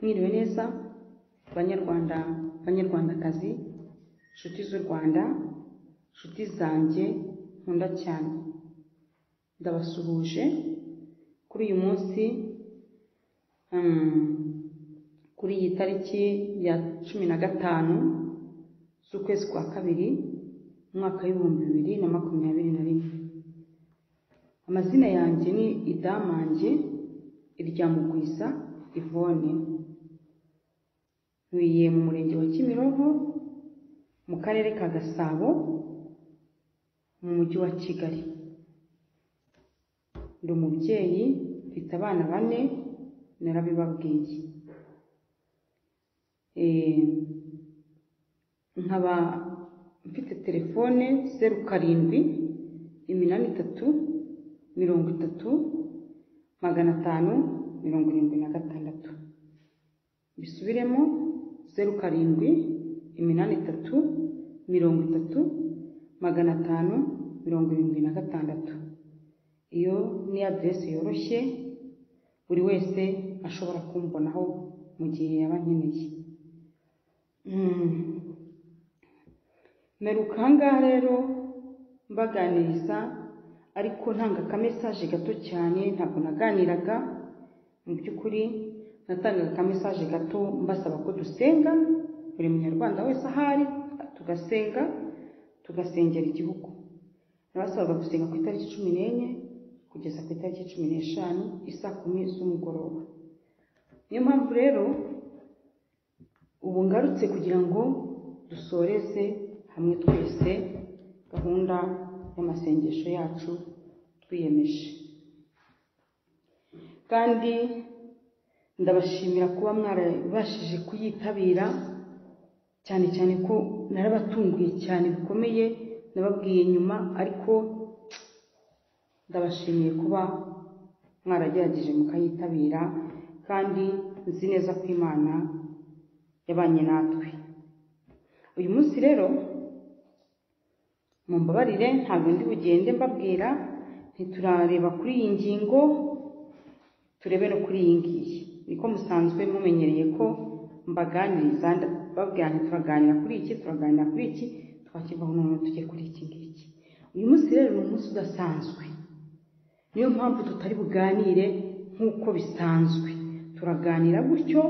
Mwiriwe neza banyarwanda banyarwandakazi, nshuti z'u Rwanda, nshuti zanjye nkunda cyane, ndabasuhuje kuri uyu munsi kuri iyi tariki ya 15 z'ukwezi kwa kabiri umwaka w'ibihumbi 2021. Amazina yanjye ni Idamange Iryamugwiza Yvonne, ntuye mu murenge wa Kimironko mu karere ka Gasabo mu mujyi wa Kigali. Ndi umubyeyi, mfite abana 4 narabibabwiye. Nkaba mfite telefone 0783300576. Bisubiremo 0783300576. Iyo ni adresse yoroshye buri wese ashobora kumbonaho mu gihe yaba nkeneye. Merukanga rero mbaganiriza ariko ntanga ka message gato cyane, ntabwo naganiraga. Mu by'ukuri natangaga ka message gato mbasaba ko dusenga, buri munyarwanda wese ahari tugasenga, tugasengera igihugu. Nabasabaga gusenga ku itariki 14 kugeza ku itariki 15 isa 10 z'umugoroba. Niyo mpamvu rero ubu ngarutse kugira ngo dusoreze hamwe twese gahunda y'amasengesho yacu twiyemeje. Kandi ndabashimira kuba mwarabashije kuyitabira, cyane cyane ko narabatunguye cyane bikomeye, nababwiye nyuma, ariko ndabashimiye kuba mwaragerageje mukayitabira, kandi nzi neza ko Imana yabanye natwe. Uyu munsi rero mumbabarire, ntabwo ndi bugende mbabwira, ntiturareba kuri iyi ngingo, turebe no kuri iyi ngiyi. Niko musanzwe mumenyereye ko mbaganiriza, babwira ntituraganira kuri iki, turaganira kuri iki, twakivaho none tujye kuri iki ngiki. Uyu munsi rero ni umunsi udasanzwe, niyo mpamvu tutari buganire nk'uko bisanzwe. Turaganira gutyo,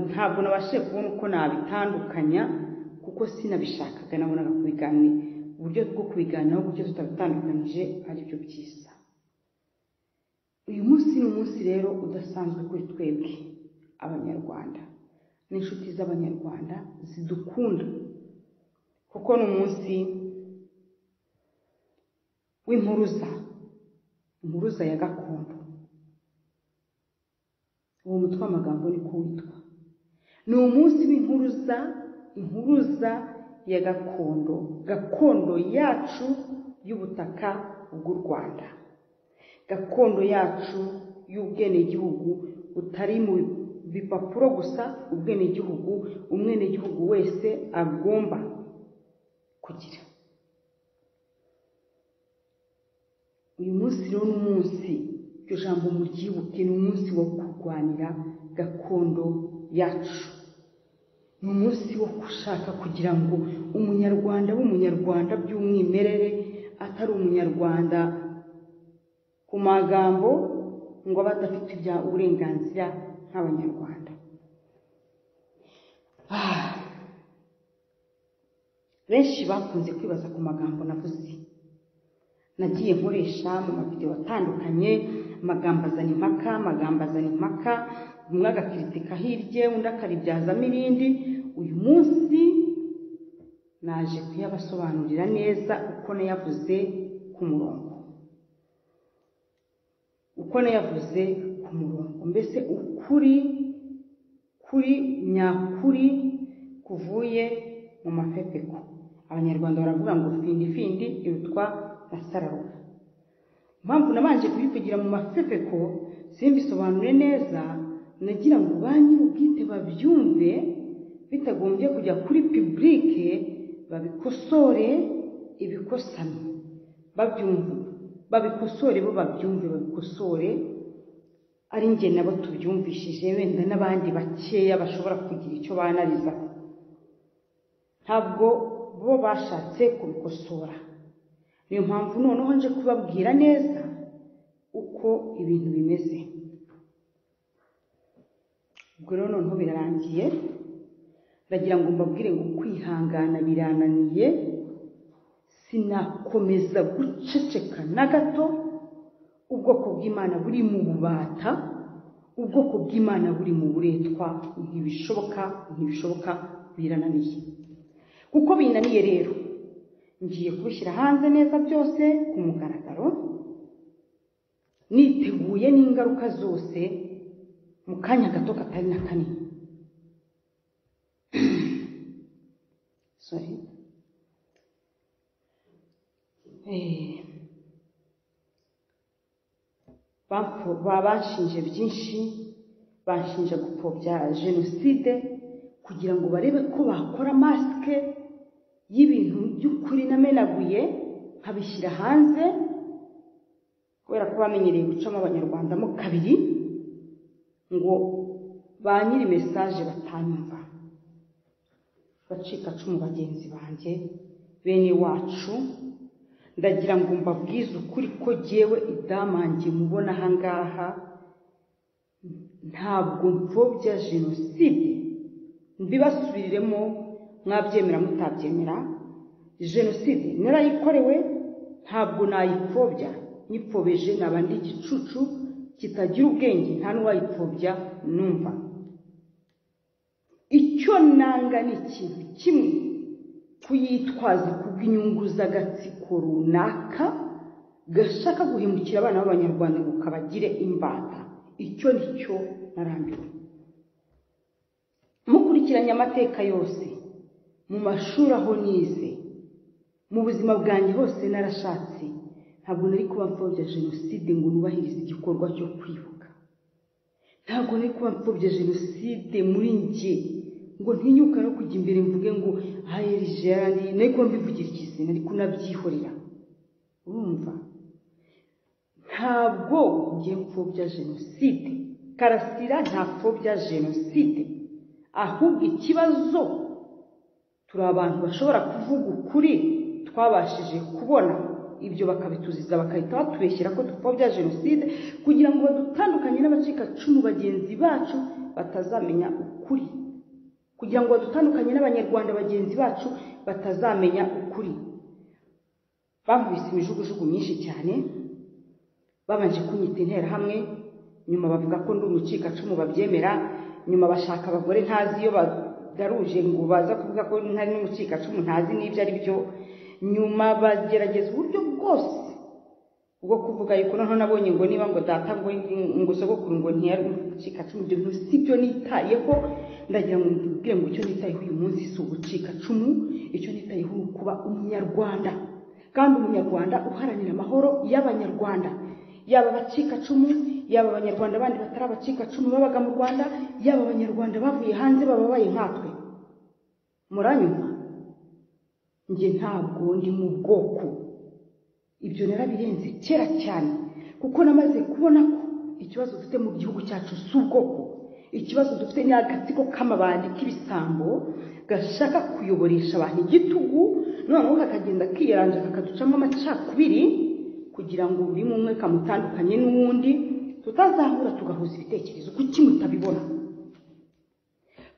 ntabwo nabashije kubona uko nabitandukanya kuko sinabishakaga, nabonaga kubiganira uburyo bwo kubiganiraho uburyo tutabitandukanyije ari byo byiza. Uyu munsi ni umunsi rero udasanzwe kuri twebwe abanyarwanda n'inshuti z'abanyarwanda zidukunda, kuko ni umunsi w'impuruza ya gakondo. Uwo mutwe w'amagambo ni ko witwa. Ni umunsi w'impuruza ya gakondo yacu y'ubutaka bw'u Rwanda, gakondo yacu y'ubwenegihugu utari mu bipapuro gusa, ubwenegihugu umwenegihugu wese agomba kugira. Uyu munsi rero ni umunsi, iryo jambo muryibuke, ni umunsi wo kurwanira gakondo yacu. Ni umunsi wo gushaka kugira ngo umunyarwanda w'umunyarwanda by'umwimerere, atari umunyarwanda ku magambo ngo badafite ibya uburenganzira nk'abanyarwanda. Benshi bakunze kwibaza ku magambo navuze, nagiye nkoresha mu mavideo atandukanye. Amagambo azana impaka, umwe agakritika hirye, undi akaribyazamo ibindi. Uyu munsi naje kuyabasobanurira neza uko nayavuze ku murongo, mbese ukuri nyakuri kuvuye mu mafepeko. Abanyarwanda baravuga ngo findi irutwa na sararuka. Impamvu nabanje kubivugira mu mafepeko simbisobanure neza, nagira ngo ba nyir'ubwite babyumve bitagombye kujya kuri publique, babikosore ibikosano, babyumve babikosore, bo babyumve babikosore, ari njye nabo tubyumvishije wenda n'abandi bakeya bashobora kugira icyo banariza, ntabwo bo bashatse kubikosora. Niyo mpamvu noneho nje kubabwira neza uko ibintu bimeze. Ubwo rero noneho birarangiye, ndagira ngo mbabwire ngo kwihangana birananiye, sinakomeza guceceka na gato. Ubwoko bw'Imana buri mu bubata, ubwoko bw'Imana buri mu buretwa, ntibishoboka, birananiye. Kuko binaniye rero, ngiye kubishyira hanze neza byose ku mugaragaro, niteguye n'ingaruka zose mu kanya gato katari na kanini. Banshinje byinshi, banshinja gupfobya jenoside kugira ngo barebe ko bakora masike y'ibintu by'ukuri namenaguye nkabishyira hanze, kubera ko bamenyereye gucamo abanyarwanda mo kabiri ngo ba nyiri mesaje batanyumva. Bacikacumu bagenzi banjye, bene wacu, ndagira ngo mbabwize ukuri ko jyewe idamange mubona ahangaha ntabwo mpfobya jenoside. Mbibasubiriremo mwabyemera mutabyemera, jenoside narayikorewe, ntabwo nayipfobya. Nyipfobeje naba ndi igicucu kitagira ubwenge, nta n'uwayipfobya numva. Icyo nanga ni ikintu kimwe, kuyitwaza kubw'inyungu z'agatsiko runaka gashaka guhemukira abana b'Abanyarwanda ngo kabagire imbata. Icyo nicyo narambiwe. Mukurikiranye amateka yose, mu mashuri aho nize, mu buzima bwanjye hose narashatse, ntabwo nari kuba mfobya jenoside ngo nubahirize igikorwa cyo kwibuka. Ntabwo nari kuba mfobya jenoside muri njye ngo ntinyuka no kujya imbere mvuge ngo hayrijandi, nari kuba mbivugira ikizina ariko nabyihorera. Urumva, ntabwo ngiye mfobya jenoside. Karasira ntapfobya jenoside, ahubwo ikibazo turi abantu bashobora kuvuga ukuri twabashije kubona, ibyo bakabituziza bakahita batubeshyira ko dupfobya jenoside kugira ngo badutandukanye n'abacikacumu bagenzi bacu batazamenya ukuri, kugira ngo badutandukanye n'Abanyarwanda bagenzi bacu batazamenya ukuri. Bamvise imijugujugu myinshi cyane, babanje kunyita interahamwe, nyuma bavuga ko ndi umucikacumu babyemera, nyuma bashaka abagore ntazi iyo bagaruje ngo baza kuvuga ko ntari n'umucikacumu ntazi n'ibyo ari byo, nyuma bagerageza uburyo bwose bwo kuvuga yuko noneho nabonye ngo niba ngo data ngo sogokuru ngo ntiyari umucikacumu. Ibyo bintu si byo nitayeho. Ndagira ngo mbwire ngo icyo nitayeho uyu munsi si ubucikacumu, icyo nitayeho ni ukuba umunyarwanda, kandi umunyarwanda uharanira amahoro y'Abanyarwanda, yaba abacikacumu, yaba Abanyarwanda bandi batari abacikacumu babaga mu Rwanda, yaba Abanyarwanda bavuye hanze bababaye nkatwe. Muranyumva? Njye ntabwo ndi mu bwoko, ibyo narabirenze kera cyane, kuko namaze kubona ko ikibazo dufite mu gihugu cyacu si ubwoko. Ikibazo dufite ni agatsiko k'amabandi k'ibisambo gashaka kuyoboresha abantu igitugu, noneho kakagenda kiyaranja kakaducamo amacakubiri kugira ngo buri umwe kamutandukanye n'uwundi, tutazahura tugahuza ibitekerezo. Kuki mutabibona?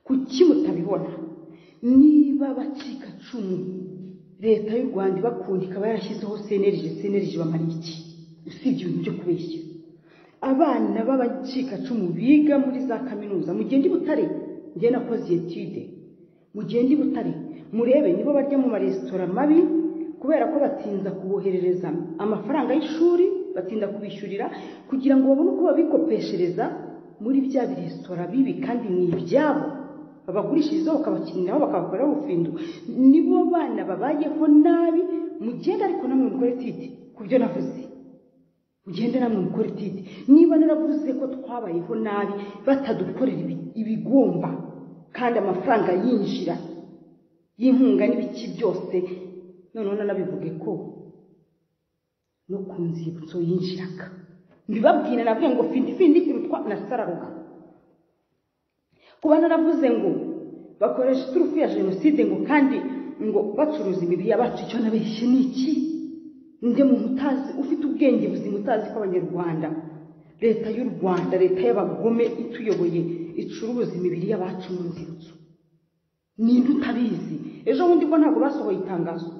Kuki mutabibona? Niba abacikacumu leta y'u Rwanda ibakunda ikaba yarashyizeho CNLG bamara iki? Usibye ibintu byo kubeshya. Abana b'abacikacumu biga muri za kaminuza, mugende i Butare, njye nakoze etude, mugende i Butare murebe nibo barya mu maresitora mabi kubera ko batinza kuboherereza amafaranga y'ishuri, batinda kubishyurira kugira ngo babone uko babikopeshereza muri bya biresitora bibi kandi ni ibyabo, babagurishirizaho bakabakiniraho bakabakorera ubufindu. Nibo bana babayeho nabi. Mugende ariko namwe mukore titi kubyo navuze, mugende namwe mukore titi. Niba naravuze ko twabayeho nabi batadukorera ibigomba kandi amafaranga yinjira y'inkunga n'ibiki byose, noneho nanabivuge ko no ku nzibutso yinjiraga, mbibabwira navuye ngo findi witwa Nasararuka. Kuba naravuze ngo bakoresha iturufu ya jenoside ngo kandi ngo bacuruza imibiri y'abacu, icyo nabeshye niki? Nde mu mutazi ufite ubwenge buzima utazi ko Abanyarwanda, leta y'u Rwanda, leta y'abagome ituyoboye icuruza imibiri y'abacu mu nzibutso? Ninde utabizi? Ejo bundi bwo ntabwo basohoye itangazo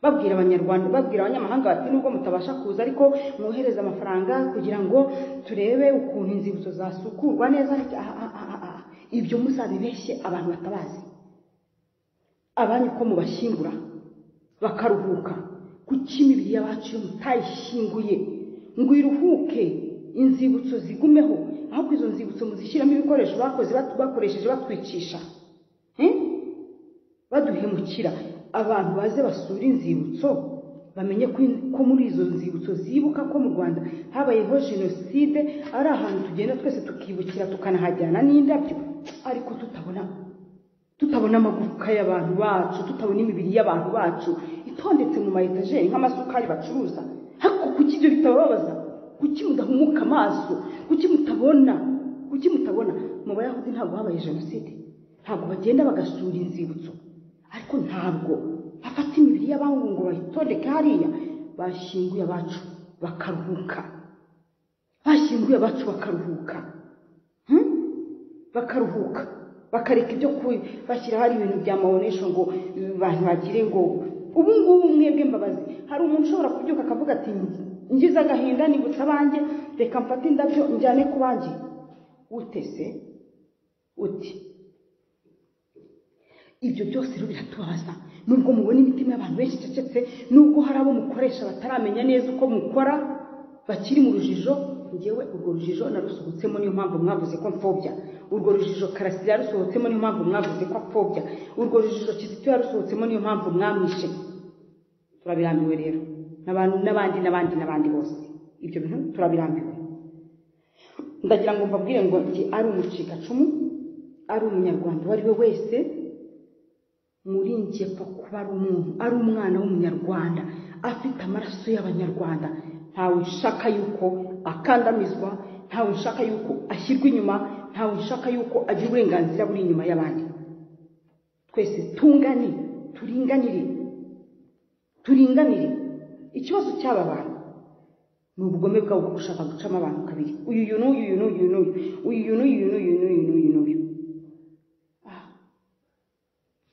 babwira Abanyarwanda, babwira abanyamahanga bati nubwo mutabasha kuza ariko mwohereza amafaranga kugira ngo turebe ukuntu inzibutso zasukurwa neza. Ibyo muzabibeshye abantu batabazi. Abanyu ko mubashyingura bakaruhuka, kuki imibiri y'abacu mutayishyinguye ngo iruhuke, inzibutso zigumeho, ahubwo izo nzibutso muzishyiramo ibikoresho bakoresheje batwicisha, baduhemukira? Abantu baze basura inzibutso bamenye ko muri izo nzibutso zibuka ko mu Rwanda habayeho jenoside, ari ahantu tugenda twese tukibukira tukanahajyana n'indabyo, ariko tutabona amagufwa y'abantu bacu, tutabona imibiri y'abantu bacu itondetse mu mayetajeri nk'amasukari bacuruza. Ariko kuki ibyo bitababaza? Kuki mudahumuka amaso? Kuki mutabona? Mu Bayahudi ntabwo habaye jenoside, ntabwo bagenda bagasura inzibutso, ariko ntabwo bafata imibiri y'abantu ngo bayitondeke hariya. Bashyinguye abacu bakaruhuka, bakaruhuka, bakareka ibyo bashyira hari ibintu bya maonesho ngo abantu bagire ngo ubu ngubu mwebwe mbabazi. Hari umuntu ushobora kubyuka akavuga ati ngize agahinda nibutsa abanjye, reka mfate indabyo njyane ku banjye. Utese uti ibyo byose rero biratubabaza. Nubwo mubona imitima y'abantu benshi icecetse, nubwo hari abo mukoresha bataramenya neza uko mukora, bakiri mu rujijo, ngewe urwo rujijo narusohotsemo, niyo mpamvu mwavuze ko mfobya. Urwo rujijo Karasira yarusohotsemo, niyo mpamvu mwavuze ko apfobya. Urwo rujijo Kizito yarusohotsemo, niyo mpamvu mwamwishe. Turabirambiwe rero, n'abandi bose. Ibyo bintu turabirambiwe. Ndagira ngo mbabwire ngo njye ari umucikacumu, ari umunyarwanda uwo ari we wese, muri njye ko kuba ari umuntu, ari umwana w'umunyarwanda afite amaraso y'Abanyarwanda, ntawe nshaka yuko akandamizwa, ntawe nshaka yuko ashyirwa inyuma, ntawe nshaka yuko agira uburenganzira buri inyuma y'abandi. Twese turinganire. Ikibazo cy'aba bantu ni ubugome bwabo bwo gushaka gucamo abantu kabiri, uyu n'uyu.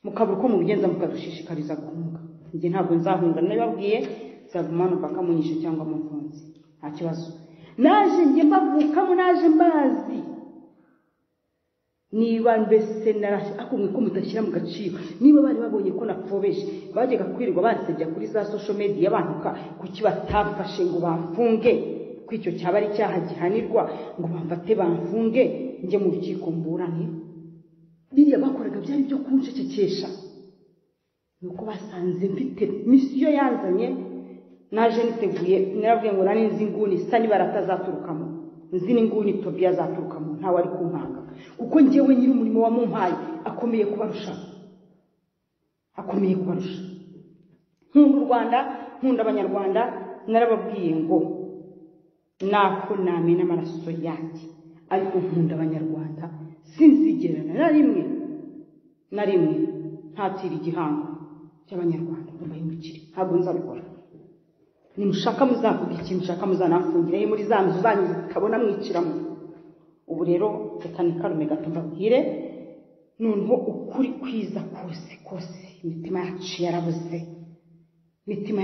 Mukabura uko mubigenza mukadushishikariza guhunga. Njye ntabwo nzahunga, nababwiye nzagumana mpaka munyishe cyangwa mumfunze, nta kibazo. Naje njye mbavukamo, naje mbazi. Niba mbese narashe akumwe ko mudashyira mu gaciro, niba bari babonye ko napfobeje, bajyaga kwirirwa bansebya kuri za social media bantuka, kuki batafashe ngo bamfunge? Ko icyo cyaba ari icyaha gihanirwa, ngo bamfate bamfunge njye mu rukiko mburane. Biriya bakoraga byari byo kunshekekesha, nuko basanze mfite misiyo yanzanye. Naje niteguye, narabwiye ngo nani nzi inguni isa nibaratazaturukamo, nzi n'inguni Tobiya azaturukamo, ntawe ari kunkanga, kuko njyewe nyiri umurimo wa mumpaye akomeye kubarusha. Nkunda u Rwanda, nkunda Abanyarwanda. Narababwiye ngo nako namena amaraso yanjye, ariko nkunda Abanyarwanda. Sinzigerana na rimwe ntatira igihango cy'Abanyarwanda ngo mbahindukire, ntabwo nzabikora. Nimushaka muzavuga ikintu, mushaka muzanafungire muri za nzu zanyu zitabona mwiciramo. Ubu rero reka nikarume gato mbabwire noneho ukuri kwiza kose. Imitima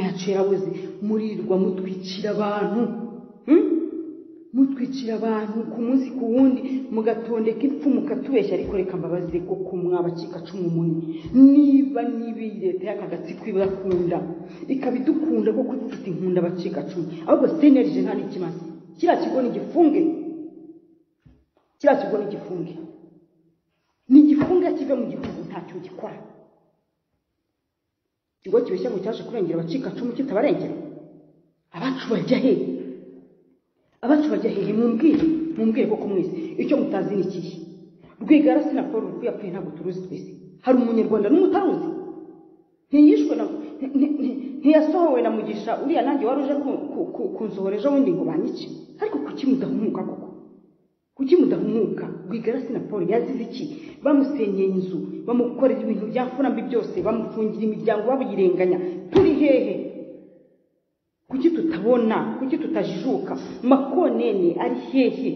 yacu yarabuze, murirwa mutwicira abantu ku munsi ku wundi, mugatondeka impfu mukatubeshya. Ariko reka mbabaze ko mwabacikacumu muni, niba leta y'akagatsiko ibakunda ikabidukunda ko dufite inkunda abacikacumu, ahubwo senerije nta n'ikimaze. Kiriya kigo ni igifunge, kive mu gihugu ntacyo gikora. Ikigo kibeshya ngo cyaje kurengera abacikacumu kitabarengera. Abacu bajya hehe? Mumbwire koko mwese icyo mutazi ni ikihe? Rwigara na Paul Rukwiye yapfuye ntabwo turuzi twese. Hari umunyarwanda n'umutaruzi? Ntiyishwe ntiyasohowe na Mugisha uriya nanjye wari uje kunsohora ejo bundi ngo banyice. Ariko kuki mudahumuka koko? kuki mudahumuka Rwigara na Paul yazize iki bamusenyeye inzu bamukorera ibintu byafurambi byose bamufungira imiryango babuyirenganya turi hehe kuki tutabona kuki tutajijuka Makonene ari hehe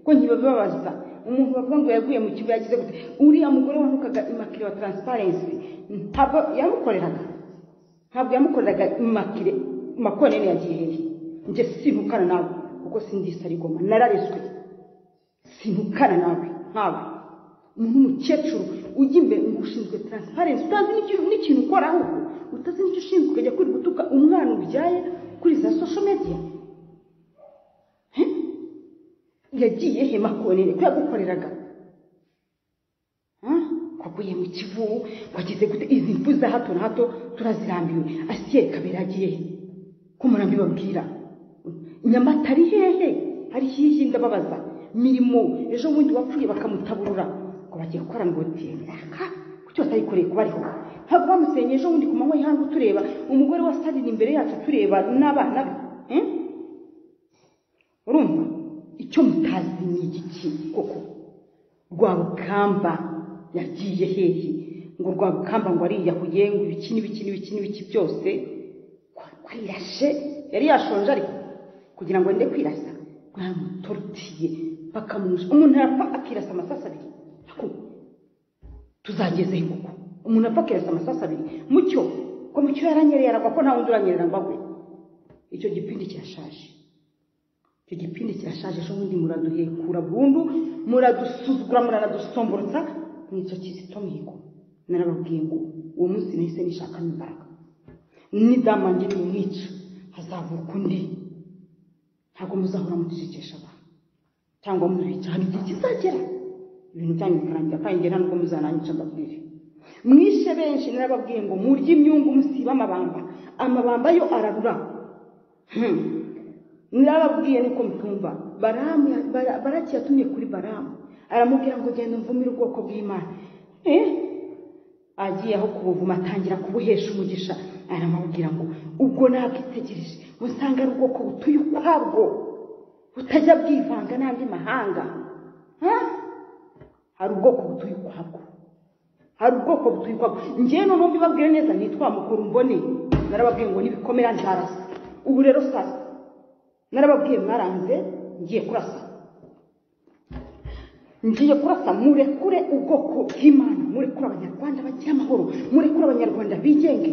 ko ntibababaza umuntu bavuga ngo yaguye mu kigo yagize gute uriya mugore wanukaga Immaculée wa Transparency ntabwo yamukoreraga Immaculée Makonene yagiye hehe nje sinukana nawe kuko sindisa rigoma narareswe sinukana nawe nkawe umuntu mukecuru ujya imbere ngo ushinzwe Transparency utazi n'ikintu ukora ahubwo utazi n'icyo ushinzwe ukajya kuri gutuka umwana ubyaye kuri za social media yagiye he Makonene ko yagukoreraga kwaguye mu kivu wagize gute izi mfu za hato na hato turazirambiwe Asiye Kabera yagiye he ko murambi babwira Nyamata ari hehe hari hihi ndababaza mirimo ejo bundi wapfuye bakamutaburura ngo bagiye gukora ngo aka kucyo atayikoreye kubariho ntabwo bamusenye ejo bundi ku manywa y'hangu tureba umugore wa Sadini imbere yacu tureba n'abana be urumva icyo mutazi ni igiki koko Rwabukamba yagiye hehe ngo Rwabukamba ngo ari yahuye ngo ibiki byose kwirashe yari yashonje ariko kugira ngo ende kwirasa mwamutorutiye bakamusha umuntu yapfa akirasa amasasa abiri tuzageze koko umuntu apfa akirasa amasasa abiri mucyo ko mucyo yaranyerera aragwa ko nta wundi uranyerera ngo agwe icyo gipindi kirashaje ejo bundi muraduhekura burundu muradusuzugura muranadusomborotsa n'icyo Kizito Mihigo narababwiye ngo uwo munsi nahise nishaka imbaraga nidamange nimwica hazavuka undi ntabwo muzahora mucecekesha abantu cyangwa mubica hari igihe kizagera ibintu byanyu bikarangira kandi ngira nubwo muzananyica mbabwire mwishe benshi narababwiye ngo murye imyungu musiba amabamba yo ararura narababwiye niko mutumva Baraki yatumye kuri Baramu aramubwira ngo genda mvumire ubwoko bw'Imana agiye aho kubuvuma atangira kubuhesha umugisha aramubwira ngo ubwo nabwitegereje musanga ari ubwoko butuye ukwabwo butajya bwivanga n'andi mahanga hari ubwoko butuye ukwabwo njye none mbibabwire neza nitwa mukuru mbone narababwiye ngo nibikomera nzarasa ubu rero sasa narababwiye mwaranze ngiye kurasa murekure ubwoko bw'Imana murekure abanyarwanda bagira amahoro murekure abanyarwanda bigenge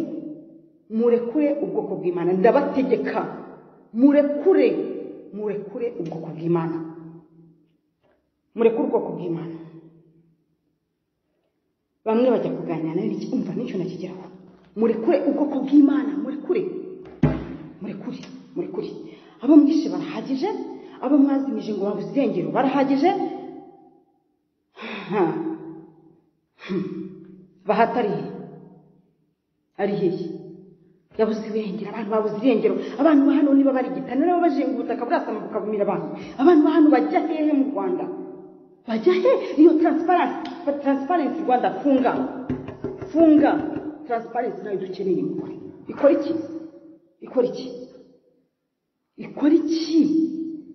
murekure ubwoko bw'Imana ndabategeka murekure ubwoko bw'Imana bamwe bajya kuganira n'iki umva n'icyo nakigeraho murekure ubwoko bw'Imana murekure abo mwishe barahagije abo mwazimije ngo babuze irengero barahagije bahatari ari hehe yabuze irengero abantu babuze irengero abantu hano niba bari gitana nabo bajenga ubutaka burasama bukabumira abantu hano bajya hehe mu Rwanda bajya he iyo transparency Rwanda funga transparency nayo dukeneye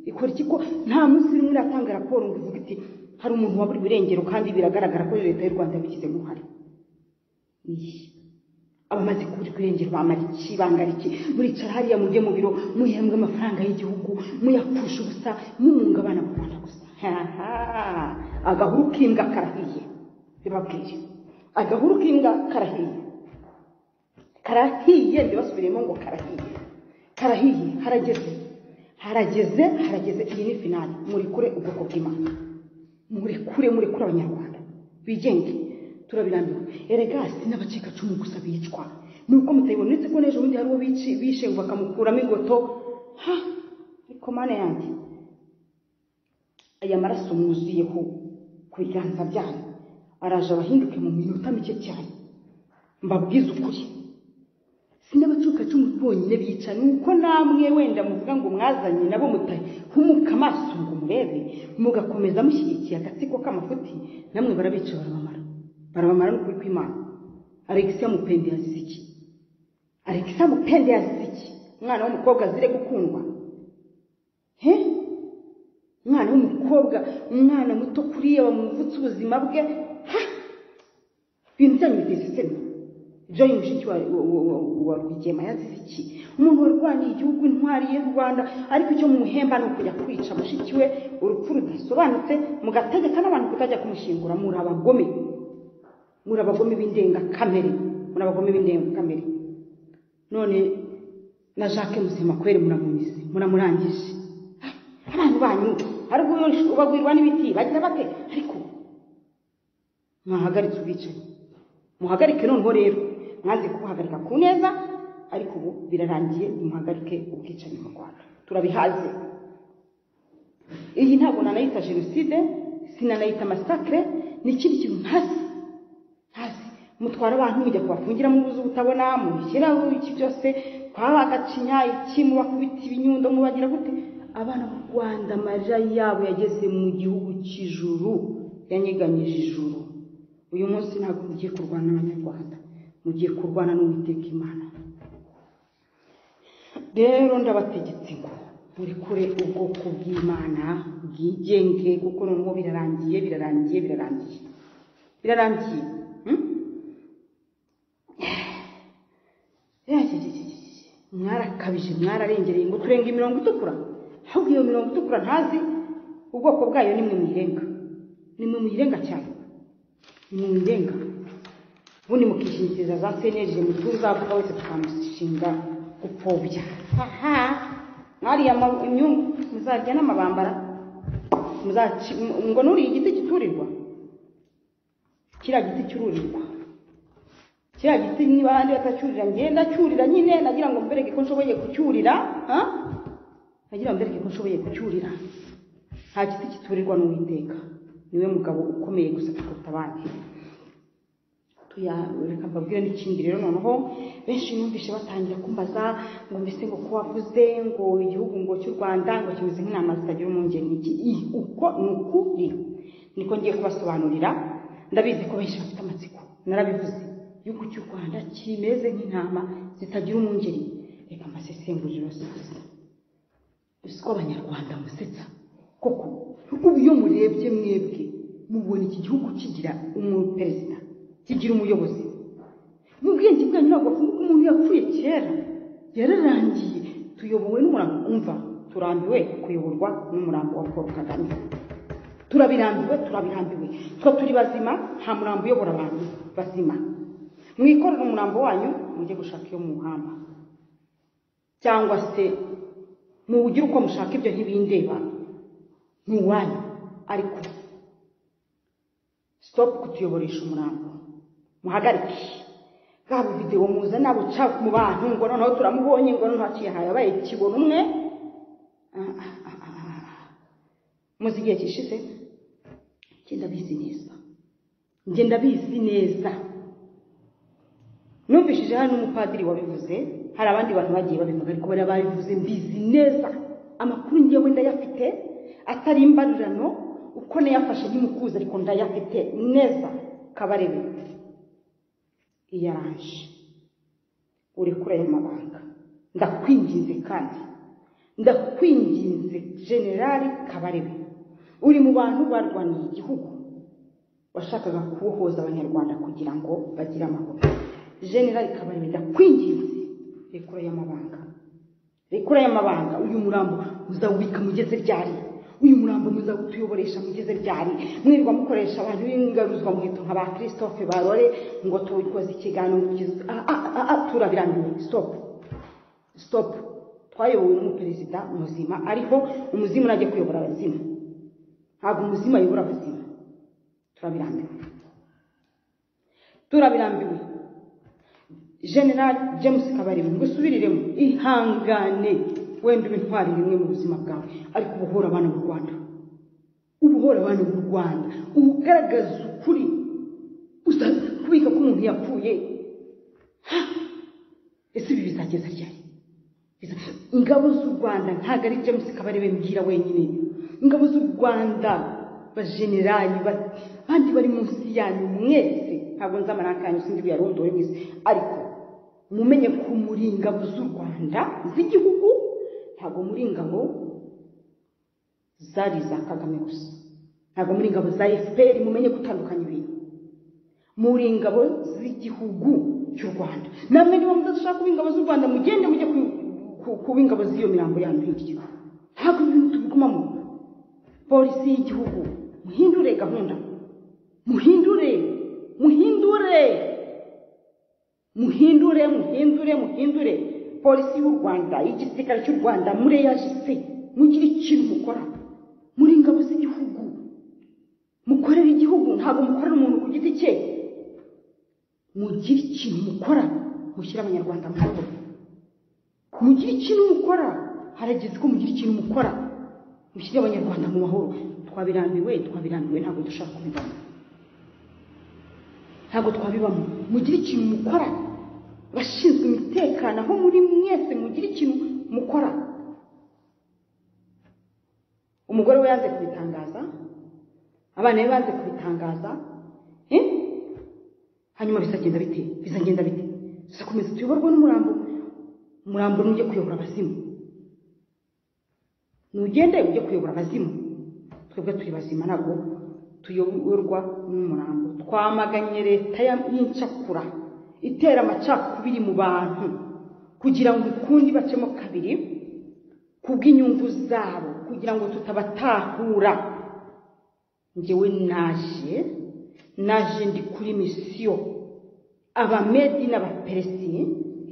ikora iki ko nta munsi rimwe iratanga raporo ngo ivuga iti hari umuntu waburi birengero kandi biragaragara ko leta y'u Rwanda bikize muhari abamaze kuburi birengero bamariki bangariki muricara hariya mujye mu biro muhembwa amafaranga y'igihugu muyapfusha ubusa mumunga abana mu Rwanda gusa agahuru k'imbwa karahiye bibabwire agahuru k'imbwa karahiye ndibasubiremo ngo karahiye harageze iyi ni finale murekure ubwoko bw'Imana murekure abanyarwanda bigenge turabirambiwe eregasi n'abacika cumu gusa bicwa nuko mutayibona uretse ko nejo bundi hari uwo bishe ngo bakamukuramo ingoto ariko mana yanjye aya maraso muzuyeho ku biganza byanyu araje abahinduke mu minota mike cyane mbabwiza ukuri sinabacuka cumu bonyine bica nuko namwe wenda muvuga ngo mwazanye nabo mutaye humuka amaso ngo murebe mugakomeza mushyigikiye agatsiko k'amafuti namwe barabica barabamara n'ukuri kw'Imana Alexia Mupende yazize iki umwana w'umukobwa azire gukundwa umwana w'umukobwa, umwana muto kuriya bamuvutse ubuzima bwe, ibintu byanyu bitesesema. Ibyo mushiki wa Rwigema yazize iki? Umuntu warwaniye igihugu, intwari y'u Rwanda, ariko icyo muhemba ni ukujya kwica mushiki we urupfu rudasobanutse, mugategeka n'abantu kutajya kumushyingura. Muri abagome b'indengakamere, none na Jacques Musema kwere muramumize, muramurangije. Abantu banyu hari ubagwirwa n'ibiti bagira bate, ariko mwahagaritse ubwicanyi. Muhagarike noneho rero, mwaze kuhagarika ku neza, ariko ubu birarangiye. Muhagarike ubwicanyi mu Rwanda, turabihaze. Iyi ntabwo nanayita jenoside, sinanayita massacre, ni ikindi kintu ntazi. Mutwara abantu mujya kubafungira mu buzu butabona, mushyiraho iki byose, kwabagacinya iki, mubakubita ibinyundo, mubagira gute. Abana mu Rwanda amarira yabo yageze mu gihugu cy'ijuru, yanyeganyije ijuru. Uyu munsi ntabwo mugiye kurwana n'Abanyarwanda, mugiye kurwana n'Uwiteka Imana. Rero ndabategetse ngo muri kure ubwoko bw'Imana bwigenge, kuko noneho birarangiye. Mwarakabije, mwararengereye ngo turenga imirongo itukura. Ahubwo iyo mirongo itukura ntazi ubwoko bwayo, nimwe muyirenga cyane, nimwirenga. Ubundi mukishingikiriza za CNLG, mutuzavuga wese tukamushinga gupfobya. Mwariya imyungu muzarya n'amabambara, ngo nuri igiti kiturirwa, kiriya giti cyururirwa, kiriya giti niba handi batacyurira, ngenda cyurira nyine, nagira ngo mbereke ko nshoboye kucyurira. Nta giti kiturirwa n'Uwiteka, niwe mugabo ukomeye gusa kuruta abandi. Reka mbabwire n'ikindi rero. Noneho benshi numvishe batangira kumbaza ngo mbese ngo ko wavuze ngo igihugu ngo cy'u Rwanda ngo kimeze nk'intama zitagira umwungeri. Uko ni ukuri, niko ngiye kubasobanurira. Ndabizi ko benshi bafite amatsiko, narabivuze. Igihugu cy'u Rwanda kimeze nk'intama zitagira umwungeri. Reka mbasesengurire rwose. Uzi ko Abanyarwanda musetsa koko. Ubu iyo murebye mwebwe mubona iki gihugu kigira umuperezida, kigira umuyobozi. Mu bwenge bwanyu ntabwo bavuga ko umuntu yapfuye kera, yararangiye. Tuyobowe n'umurambo. Umva, turambiwe kuyoborwa n'umurambo wa Paul Kagame. Turabirambiwe. Twe turi bazima, nta murambo uyobora abantu bazima. Mwikorera umurambo wanyu mujye gushaka iyo mu muhamba, cyangwa se muwugira uko mushaka, ibyo ntibindeba, ni uwanyu. Ariko stop kutuyoboresha umurambo, muhagarike. Bwaba video muzana buca mu bantu ngo noneho turamubonye, ngo noneho haciye yabaye kibona umwe. Muzigiye kishize, ngenda bizi neza. Numvishije hano umupadiri wabivuze, hari abandi bantu bagiye babivuga, ariko bari babivuze mbizi neza. Amakuru ngiye wenda yafite atari imbarirano, uko nayafashe ntimukuza, ariko ndayafite neza. Kabarebe iyaranje, uri kure y'amabanga, ndakwinginze kandi ndakwinginze Generali Kabarebe, uri mu bantu barwaniye igihugu, washakaga kubohoza Abanyarwanda kugira ngo bagire amahoro. Generali Kabarebe, ndakwinginze, rekura y'amabanga. Uyu murambo muzawubika mugeze ryari? Uyu murambo muzawutuyoboresha mugeze ryari? Mwirirwa mukoresha abantu b'ingaruzwa muheto nka ba Christophe Barore ngo tukoze ikiganiro turabirambiwe. Stop. Twayobowe n'umuperezida muzima, ariko umuzimu najye kuyobora abazima, ntabwo umuzima ayobora abazima. Turabirambiwe. General James Kabarebe, ngusubiriremo, ihangane. Wenda ubintwari rimwe mu buzima bwawe, ariko ubuhora abana b'u Rwanda, ugaragaza ukuri. Uza kubika ko umuntu yapfuye. Ese ibi bizageza ryari? Ingabo z'u Rwanda ntabwo ari James Kabarebe mbwira wenyine. Ingabo z'u Rwanda, bajenerali bandi bari munsi yanyu mwese, ntabwo nzamaraka yanyu sindi buyarondore mwese, ariko mumenye ko muri ingabo z'u Rwanda z'igihugu, ntabwo muri ingabo zari za Kagame gusa ntabwo muri ingabo za FPR mumenye gutandukanya ibintu muri ingabo z'igihugu cy'u Rwanda namwe niba mudashaka kuba ingabo z'u Rwanda mugende mujye kuba ingabo z'iyo mirambo yanyu hirya ntabwo ibintu tubigumamo polisi y'igihugu muhindure gahunda muhindure polisi y'u Rwanda igisirikare cy'u Rwanda muri yajise mugira ikintu mukora muri ingabo z'igihugu mukorera igihugu ntabwo mukorera umuntu ku giti cye mugira ikintu mukora mushyira abanyarwanda mu mahoro mugira ikintu mukora harageze ko mugira ikintu mukora mushyira abanyarwanda mu mahoro twabirambiwe ntabwo dushaka kubibamo mugira ikintu mukora bashinzwe imitekano aho muri mwese mugira ikintu mukora umugore we yanze kubitangaza abana be banze kubitangaza hanyuma bizagenda bite tuzakomeza tuyoborwa n'umurambo n'ujye kuyobora abazimu nugende ujye kuyobora abazimu twebwe turi bazima ntabwo tuyoborwa n'umurambo twamaganye leta y'incakura itera amacakubiri mu bantu kugira ngo ukundi bacemo kabiri kubw'inyungu zabo kugira ngo tutabatahura njyewe naje ndi kuri misiyo abamedi n'abaperesi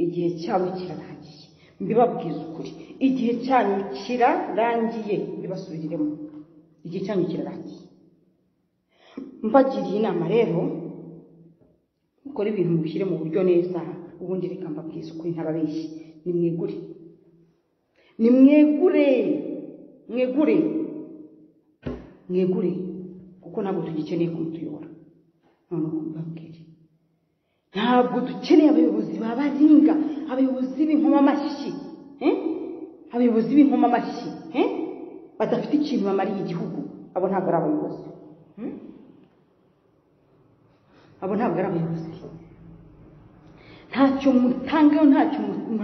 igihe cyabo kirarangiye mbibabwiza ukuri igihe cyanyu kirarangiye mbibasubiriremo igihe cyanyu kirarangiye mbagiriye inama rero mukora ibintu mubishyire mu buryo neza ubundi reka mbabwiza ukuri ntababeshyi mwegure kuko ntabwo tugikeneye kumutuyobora noneho mbabwire ntabwo dukeneye abayobozi babaringa abayobozi b'inkoma amashyi badafite ikintu bamariye igihugu abo ntabwo ari abayobozi ntacyo mutangaho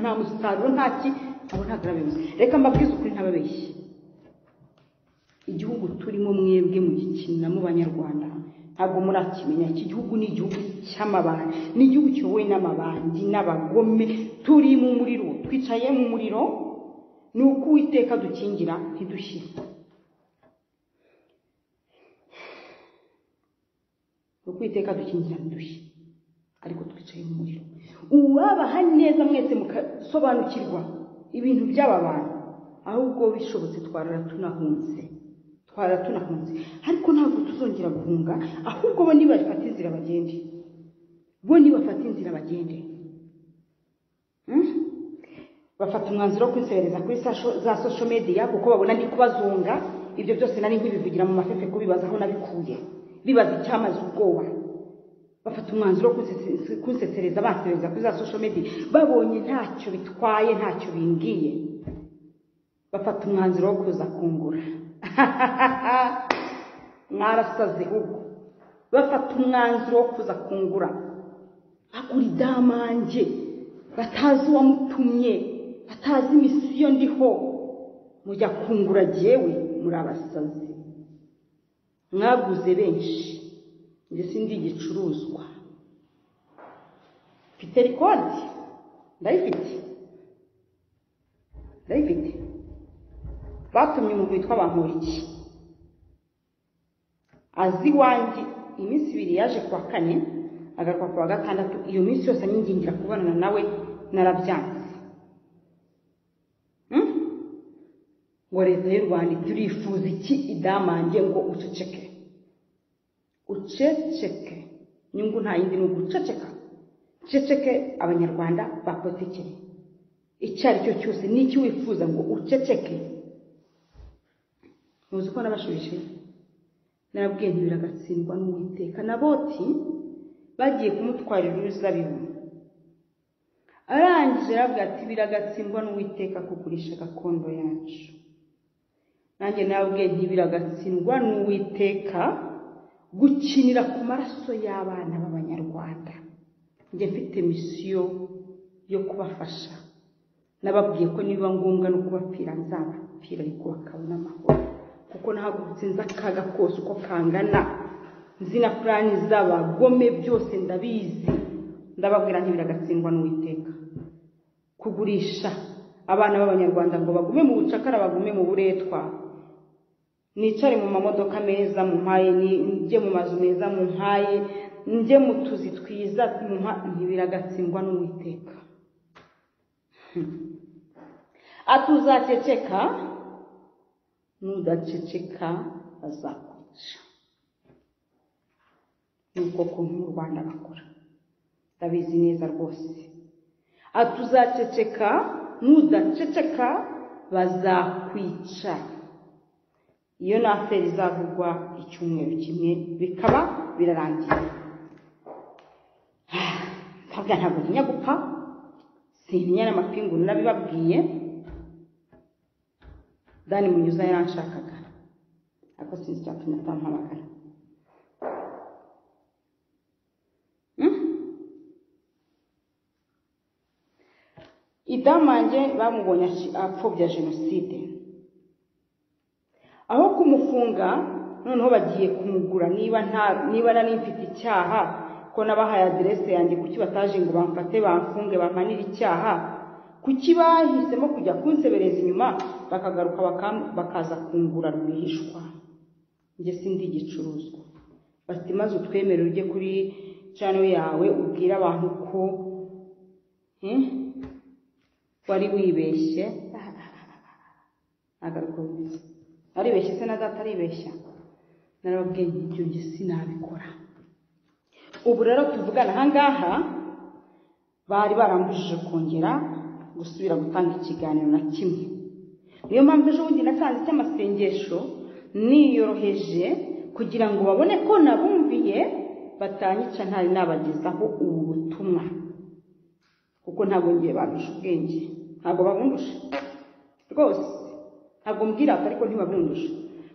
nta musaruro abo ntabwo ari abayobozi reka mbabwize ukuri ntababeshyi igihugu turimo mwebwe mu gikinira mu banyarwanda ntabwo murakimenya iki gihugu ni igihugu cy'amabandi ni igihugu cyowe n'amabandi n'abagome turi mu muriro twicaye mu muriro ni uko Uwiteka dukingira ntidushire ariko twicaye mu muriro uwabaha neza mwese mukasobanukirwa ibintu by'aba bantu ahubwo bishobotse twarara tunahunze ariko ntabwo tuzongera guhunga ahubwo bo nibafata inzira bagende bafata umwanzuro wo kwiserereza kuri za social media kuko babona ndi kubazunga ibyo byose nari nkibivugira mu mafefe kubibaza aho nabikuye bibaza icyamaze ubwoba bafata umwanzuro wo kunsesereza bansereza kuri za social media babonye ntacyo bitwaye ntacyo bingiye bafata umwanzuro wo kuza kungura mwarasaze ubwo bafata umwanzuro wo kuza kungura bagura idamange batazi uwamutumye batazi misiyo ndiho mujya kungura jewe muri abasazi mwaguze benshi njye sindi igicuruzwa mfite rekodi ndayifite batumye umuntu witwa Bamporiki azi wanjye iminsi 2 yaje kwa 4 agaruka kwa 6 iyo minsi yose anyingingira kubonana nawe narabyanze ngo leta y'u Rwanda turifuza iki idamange ngo uceceke nyungu nta yindi no guceceke abanyarwanda bapotekere icyari cyo cyose niki wifuza ngo uceceke muzi ko nabashubije narabwiye ntibiragatsindwa n'Uwiteka naboti bagiye kumutwarira uruzabibu arangije arabwira ati biragatsindwa n'Uwiteka kugurisha gakondo yacu nanjye nabwiye ntibiragatsindwa n'Uwiteka gukinira ku maraso y'abana b'abanyarwanda njye mfite misiyo yo kubafasha nababwiye ko niba ngombwa no kubapfira nzabapfira ariko bakabona amahoro kuko nahagurutse nza akaga kose uko kangana, nzi na plani z'abagome byose ndabizi. Ndababwira nti biragatsindwa n'Uwiteka kugurisha abana b'Abanyarwanda ngo bagume mu bucakara, bagume mu buretwa. Nicare mu mamodoka meza mu mpaye, njye mu mazu meza mu mpaye, njye mu tuzi twiza mu ntibiragatsindwa n'Uwiteka. Atuzakeceka, nudaceceka azakwica. Nuko kuntu mu Rwanda bakora, ndabizi neza rwose. Atuzaceceka, nudaceceka bazakwica. Iyo na aferi izavugwa icyumweru kimwe bikaba birarangiye. Ntabwo ntinya gupfa, sintinya n'amapingu nabibabwiye. Dani Munyuza yaranshakaga, ariko sinzi icyatumye atampamagara. Idamange bamubonye apfobya jenoside, aho kumufunga noneho bagiye kumugura. Niba nari mfite icyaha ko nabahaye adresse yanjye, kuki bataje ngo bamfate bamfunge bampanire icyaha? Kuki bahisemo kujya kunsebereza inyuma bakagaruka bakaza kungura rwihishwa? Njye sindi igicuruzwa. Bati maze utwemerere ujye kuri channel yawe ubwira abantu ko wari wibeshye. Agaruka aribeshye se na data aribeshya. Narababwiye ibyo njye sinabikora. Ubu rero tuvugana ahangaha bari barambujije kongera gusubira gutanga ikiganiro na kimwe. Niyo mpamvu ejo bundi natanze cy'amasengesho niyoroheje kugira ngo babone ko nabumviye, batanyica ntari nabagezaho ubu butumwa, kuko ntabwo ngiye babisha ubwenge, ntabwo babundusha rwose. Ntabwo mbwira ariko ntibabundusha,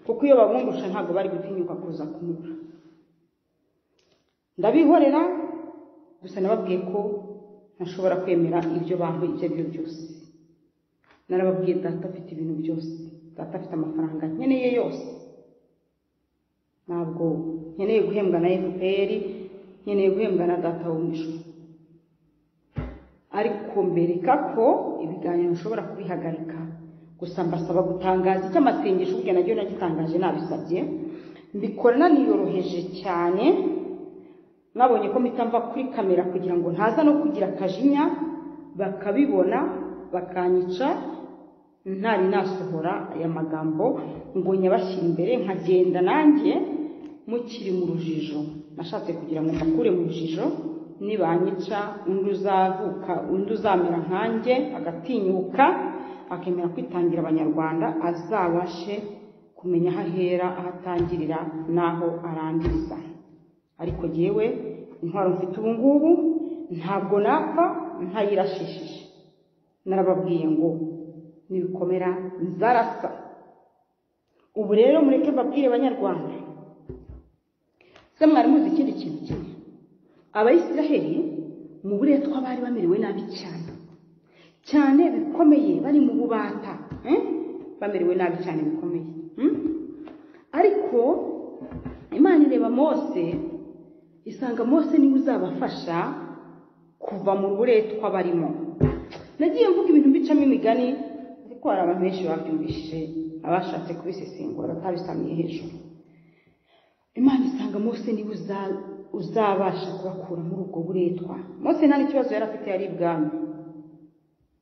kuko iyo babundusha ntabwo bari gutinyuka kuza kumura. Ndabihorera gusa nababwiye ko ntashobora kwemera ibyo bantu ibyo byo byose. Narababwiye data afite ibintu byose, data afite amafaranga nkeneye yose. Ntabwo nkeneye guhembwa na FPR, nkeneye guhembwa na data wo mu ijuru. Ariko mbereka ko ibiganiro nshobora kubihagarika, gusa mbasaba gutangaza icy'amasengesho. Ubwo nacyo nagitangaje nabisabye, mbikorana niyoroheje cyane. Mwabonye ko mitamva kuri kamera kugira ngo ntaza no kugira akajinya, bakabibona bakanyica ntari nasohora aya magambo ngo nyabashyira imbere nkagenda nanjye mukiri mu rujijo. Nashatse kugira ngo mbakure mu rujijo, nibanyica undi uzavuka, undi uzamera nkanjye agatinyuka akemera kwitangira Abanyarwanda, azabashe kumenya aho ahera, aho atangirira n'aho arangiriza. Ariko yewe intwaro mfite ubu ngubu ntabwo napfa ntayirashishije. Narababwiye ngo nibikomera nzarasa. Ubu rero mureke mbabwire Abanyarwanda, se mwari muzi ikindi kintu kimwe? Abayisiraheli mu buretwa bari bamerewe nabi cyane bikomeye, bari mu bubata, bamerewe nabi cyane bikomeye. Ariko Imana ireba Mose, isanga Mose niwe uzabafasha kuva mu buretwa barimo. Nagiye mvuga ibintu bicamo imigani, ariko hari abantu benshi babyumvishije, abashatse kubisesengura batabisamiye hejuru. Imana isanga Mose niwe uzabasha kubakura muri ubwo buretwa. Mose nta n'ikibazo yari afite, yari ibwami,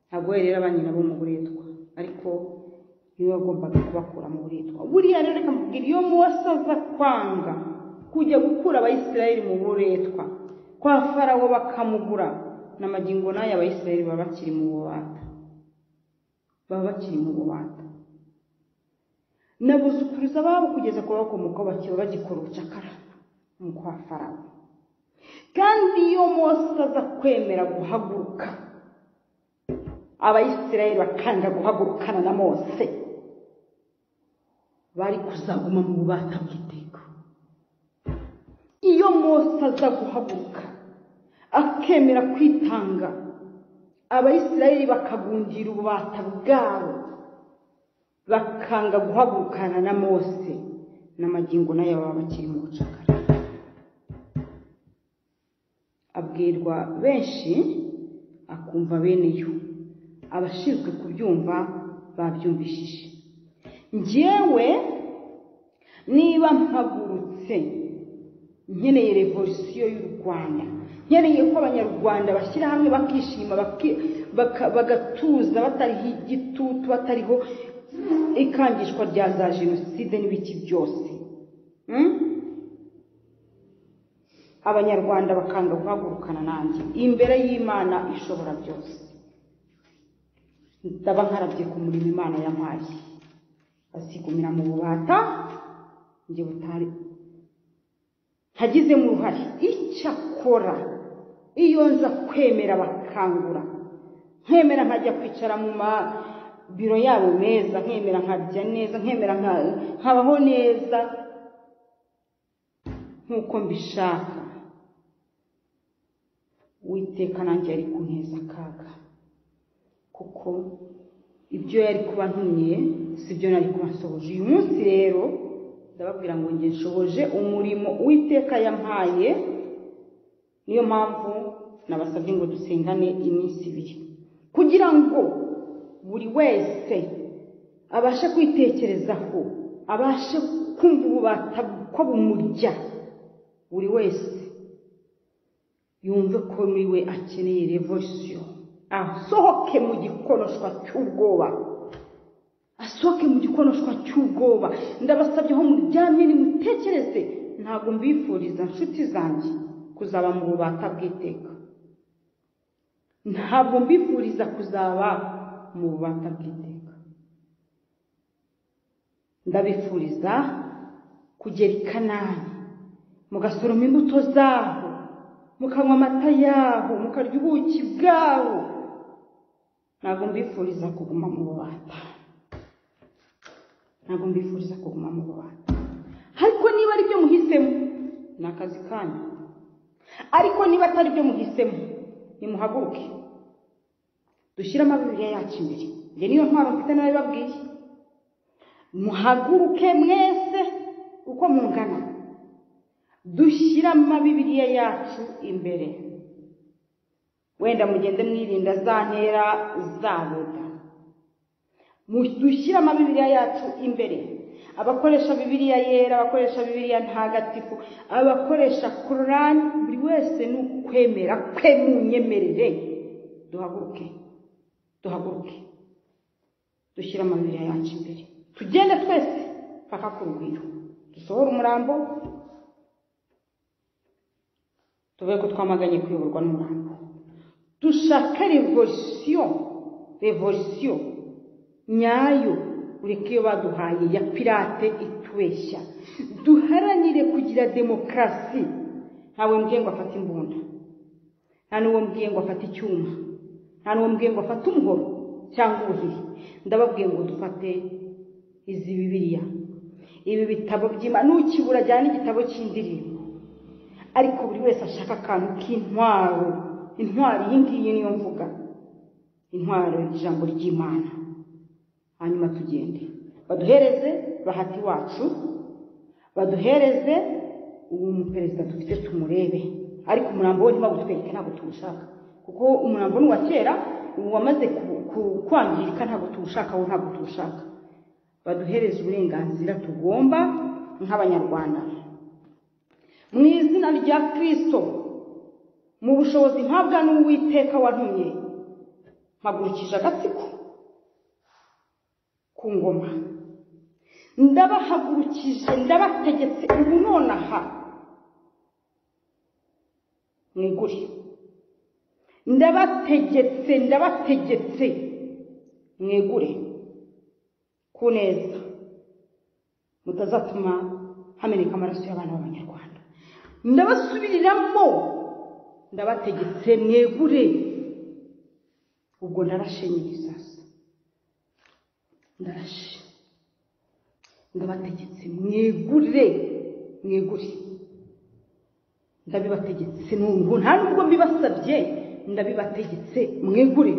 ntabwo rero abanyina bo mu buretwa, ariko niwe wagombaga kubakura mu buretwa. Buriya rero reka mbwira, iyo Mose aza kwanga kujya gukura Abayisiraheli mu buretwa kwa Farawo bakamugura, n'amagingo n'aya Abayisiraheli baba bakiri mu bubata, nabuzukuruza babo kugeza ku bakomoka bakiba bagikora ubucakara mu kwa Farawo. Kandi iyo Mose aza kwemera guhaguruka, Abayisiraheli bakanga guhagurukana na Mose, bari kuzaguma mu bubata bw'iteka. Iyo Mose aza guhaguruka akemera kwitanga, Abayisiraheli bakagundira ububata bwabo, bakanga guhagurukana na Mose n'amagingo nayo baba bakiri mu bucakara. Abwirwa benshi akumva bene yo, abashinzwe kubyumva babyumvishije. Njyewe niba mpagurutse nkeneye revolution y'u Rwanda, nkeneye ko abanyarwanda bashyira hamwe bakishima bagatuza batariho igitutu, batariho ikangishwa rya za jenoside n'ibiki byose. Abanyarwanda bakanga guhagurukana nanjye imbere y'Imana ishobora byose. Ndaba nkarabye ku murimo Imana yampaye, asigumira mu bubata njye butari hagize mu ruhare. Icyakora iyo nza kwemera bakangura, nkemera nkajya kwicara mu biro yabo meza, nkemera nkajya neza, nkemera nkabaho neza nk'uko mbishaka, Uwiteka nanjye yari kunteza akaga, kuko ibyo yari kuba ntumye sibyo nari kuba nsohoje. Uyu munsi rero ndababwira ngo njye nshoboje umurimo Uwiteka yampaye. Niyo mpamvu nabasabye ngo dusengane iminsi 2 kugira ngo buri wese abashe kwitekerezaho, abashe kumva ububata ko bumurya. Buri wese yumve ko muri we akeneye revolution, asohoke mu gikonoshwa cy'ubwoba, asohoke mu gikonoshwa cy'ubwoba. Ndabasabye aho muryamye nimutekereze. Ntabwo mbifuriza nshuti zanjye kuzaba mu bubata bw'iteka, ntabwo mbifuriza kuzaba mu bubata bw'iteka. Ndabifuriza kugera i Kanani, mugasoroma imbuto zaho, mukanywa amata yaho, mukarya ubuki bwaho. Ntabwo mbifuriza kuguma mu bubata, ntabwo mbifuriza kuguma mu bubata. Ariko niba ari byo muhisemo ni akazi kanyu, ariko niba atari byo muhisemo nimuhaguruke dushyire Bibiliya yacu imbere. Njye niyo ntwaro mfite nabibabwiye. Muhaguruke mwese uko mungana, dushyire Bibiliya yacu imbere. Wenda mugende mwirinda za ntera zabuda, dushyire Bibiliya yacu imbere. Abakoresha Bibiliya yera, abakoresha Bibiliya ntagatifu, abakoresha Quran, buri wese n'ukwemera kwe munyemerere. Duhaguruke dushyire Bibiliya yacu imbere, tugende twese paka ku rugwiro, dusohora umurambo, tuvuge ko twamaganye kuyoborwa n'umurambo. Dushaka revolution nyayo, ureke iyo baduhaye ya pirate itubeshya. Duharanire kugira demokarasi. Ntawe mbwiye ngo afate imbunda, nta n'uwo mbwiye ngo afate icyuma, nta n'uwo mbwiye ngo afate umuhoro cyangwa ubuhiri. Ndababwiye ngo dufate izi Bibiliya, ibi bitabo by'Imana. Nukibura jyana igitabo cy'indirimbo, ariko buri wese ashaka akantu k'intwaro. Intwari iyi ngiyi niyo mvuga, intwaro y'ijambo ry'Imana. Hanyuma tugende, baduhereze bahati wacu, baduhereze uwo muperezida dufite tumurebe. Ariko umurambo we ntibagutwereke, ntabwo tuwushaka, kuko umurambo ni wa kera, wamaze kwangirika. Ntabwo tuwushaka, wo ntabwo tuwushaka. Baduhereze uburenganzira tugomba nk'abanyarwanda, mu izina rya Kristo, mu bushobozi mpabwa n'Uwiteka wantumye. Mpagurukije agatsiko ku ngoma, ndabahagurukije, ndabategetse ubu nonaha mwigure. Ndabategetse mwigure ku neza, mutazatuma hameneka amaraso y'abana b'Abanyarwanda. Ndabasubiriramo, ndabategetse mwegure. Ubwo ndarashenyeye sasa, ndarashe. Ndabategetse mwegure. Ndabibategetse n'ubu, nta nubwo mbibasabye, ndabibategetse mwegure.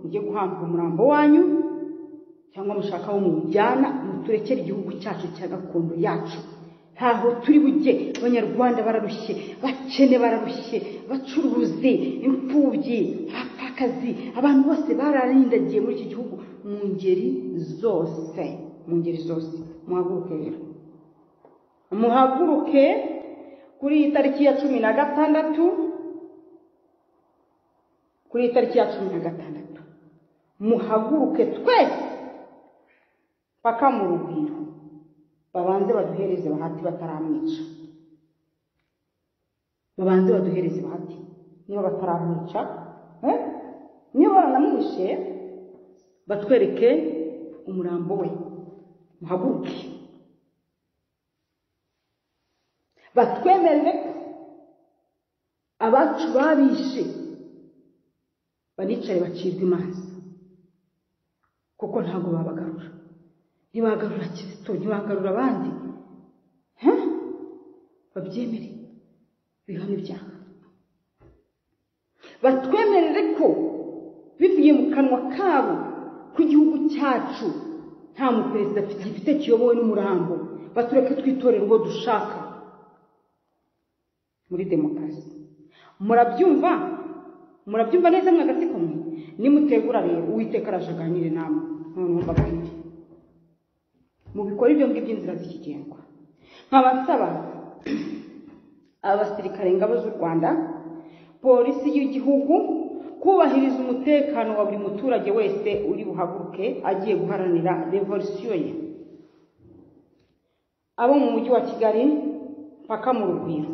Mujye guhamba umurambo wanyu cyangwa mushaka wo mujyana muturekere igihugu cyacu cya gakondo yacu. Ntaho turi bujye. Abanyarwanda bararushye, bakene bararushye, bacuruzi, imfubyi, abapfakazi, abantu bose bararindagiye muri iki gihugu mu ngeri zose. Muhaguruke rero, muhaguruke kuri iyi tariki ya 16, kuri iyi tariki ya 16 muhaguruke twese paka mu rugwiro, babanze baduhereze bahati bataramwica. Babanze baduhereze bahati niba bataramwica, niba baranamwishe batwereke umurambo we. Muhaguruke batwemerere ko abacu babishe banicare bacirwa imanza, kuko ntabwo babagarura. Ntibagarura Kizito, ntibagarura abandi. Babyemere bihana ibyaha. Batwemerere ko bivuye mu kanwa kabo ku gihugu cyacu nta muperezida gifite kiyobowe n'umurambo. Batureke twitorera uwo dushaka muri demokarasi. Murabyumva? Murabyumva neza mwagatsiko mwe? Nimutegura rero Uwiteka arajaganire namwe. None mbabwire, mubikora ibyo ngibyo inzira zikigengwa. Nkabasaba abasirikare, ingabo z'u Rwanda, polisi y'igihugu kubahiriza umutekano wa buri muturage wese uri buhaguruke agiye guharanira revolution ye. Abo mu mujyi wa Kigali paka mu rugwiro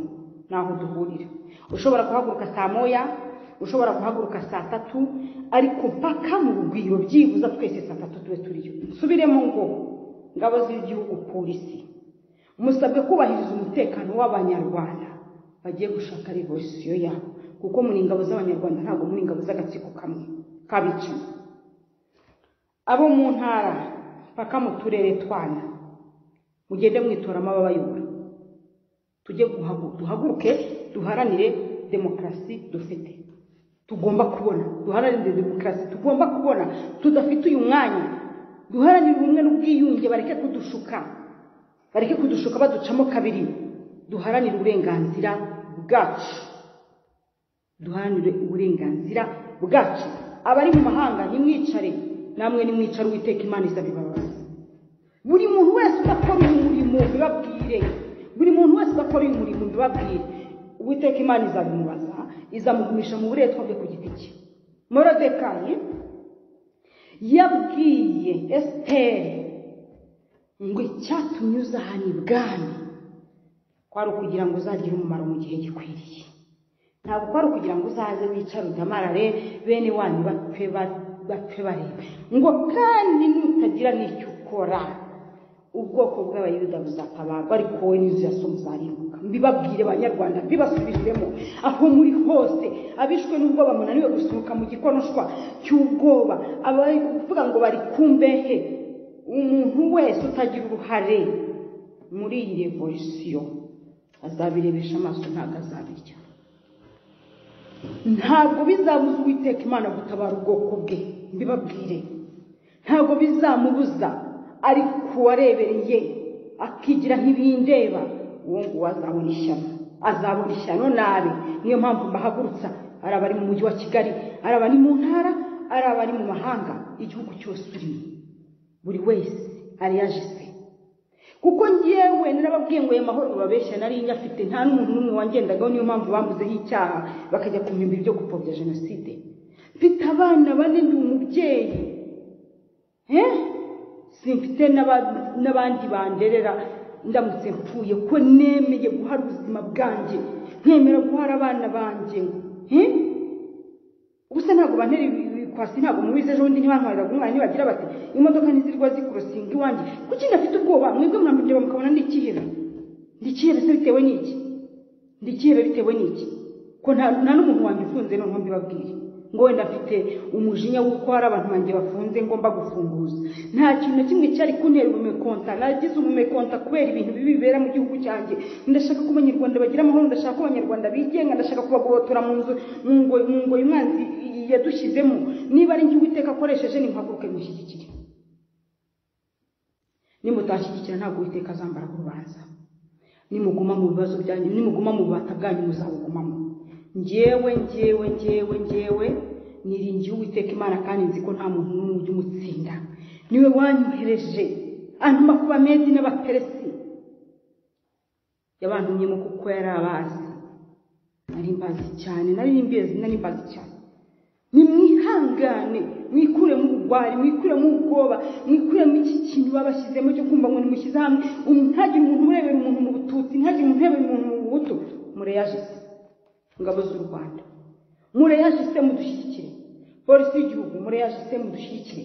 naho duhurira. Ushobora guhaguruka saa moya, ushobora guhaguruka saa 3, ariko paka mu rugwiro byibuza twese saa 3 tube turiyo. Nsubiremo ngo ngabo z'igihugu, polisi, musabwe kubahiriza umutekano w'abanyarwanda bagiye gushaka revolution yabo, kuko muri ingabo z'abanyarwanda ntabwo muri ingabo z'agatsiko kamwe kabica. Abo mu ntara paka mu turere twana mugende mwitoramo ababayobora. Tujye duhaguruke duharanire demokarasi dufite tugomba kubona. Duharanire demokarasi tugomba kubona tudafite uyu mwanya. Duharanire ubumwe n'ubwiyunge, bareke kudushuka baducamo kabiri. Duharanire uburenganzira bwacu. Abari mu mahanga nimwicare, namwe nimwicare. Uwiteka Imana izabibabaza. Buri muntu wese udakora uyu murimo bibabwire. Uwiteka Imana izabimubaza, izamugumisha mu buretwa bwe ku giti cye. Morodekayi yabwiye Esiteri ngo icyatumye uza hano ibwami kwari ukugira ngo uzagire umumaro mu gihe gikwiriye. Ntabwo kwari ukugira ngo uzaze wicare udamarare bene wanyu bapfe barebe. Ngo kandi nutagira n'icyo ukora ubwoko bw'abayuda buzatabarwa, ariko wowe n'inzu ya so muzarimbuka. Mbibabwire Banyarwanda, mbibasubiremo aho muri hose. Abishwe n'ubwoba munaniwe gusohoka mu gikonoshwa cy'ubwoba, abari kuvuga ngo bari kumbehe. Umuntu wese utagira uruhare muri iyi revolution azabirebesha amaso, ntabwo azabirya. Ntabwo bizabuza Uwiteka Imana gutabara ubwoko bwe. Mbibabwire, ntabwo bizamubuza, ariko warebereye akigira nk'ibindeba, uwo ngo azabona ishyano nabi. Niyo mpamvu mbahagurutsa, ari abari mu mujyi wa Kigali, ari abari mu ntara, ari abari mu mahanga, igihugu cyose urimo, buri wese ari yajise. Kuko ngewe narababwiye ngo aya mahoro babeshya nari nyafite, nta n'umuntu n'umwe wangendagaho. Niyo mpamvu bamuzeho icyaha bakajya kumpimbira ibyo gupfobya jenoside. Mfite abana 4, ndi umubyeyi, simfite n'abandi banderera. Ndamutse mpfuye ko nemeye guhara ubuzima bwanjye, nkemera guhara abana banjye. Ubuse ntabwo bantera ibikwasi, ntabwo mubize ejo bundi ntibantwarira umwana nibagira bati imodoka ntizirwa zikurosinga iwanjye. Kuki ndafite ubwoba? Mwebwe mwambireba mukabona ndikihebe se bitewe n'iki? Ko nta n'umuntu wanjye ufunze. None mbibabwire ngo wenda afite umujinya w'uko hari abantu banjye bafunze ngomba gufunguza. Nta kintu na kimwe cyari kuntera ubumekonta. Nagize ubumekonta kubera ibintu bibi bibera mu gihugu cyanjye. Ndashaka ko Abanyarwanda bagira amahoro, ndashaka ko Abanyarwanda bigenga, ndashaka kubagobotora mu ngo y'umwanzi yadushyizemo. Niba ari njye Uwiteka akoresheje, nimpaguruke mushyigikire. nimutashyigikira ntabwo Uwiteka azambara ku rubanza. Nimuguma mu bibazo byanyu, nimuguma mu bubata bwanyu muzabugumamo. Njyewe niringiye Uwiteka Imana kandi nzi ko nta muntu n'umwe ujya umutsinda. Niwe wanyohereje antuma kuba Medi n'Abaperesi, yabantumyemo kuko yari abazi. Nari mbazi cyane, nari mbazi cyane. Nimwihangane, mwikure mu bugwari, mwikure mu ubwoba, mwikure mu iki kintu babashyizemo cyo kumva ngo nimushyize hamwe. Ntagire umuntu urebera umuntu mu bututsi, ntagire umuntu urebera umuntu mu buto. Mureyajise ingabo z'u Rwanda, mureyajise mudushyigikire. Polisi y'igihugu mureyajise mudushyigikire.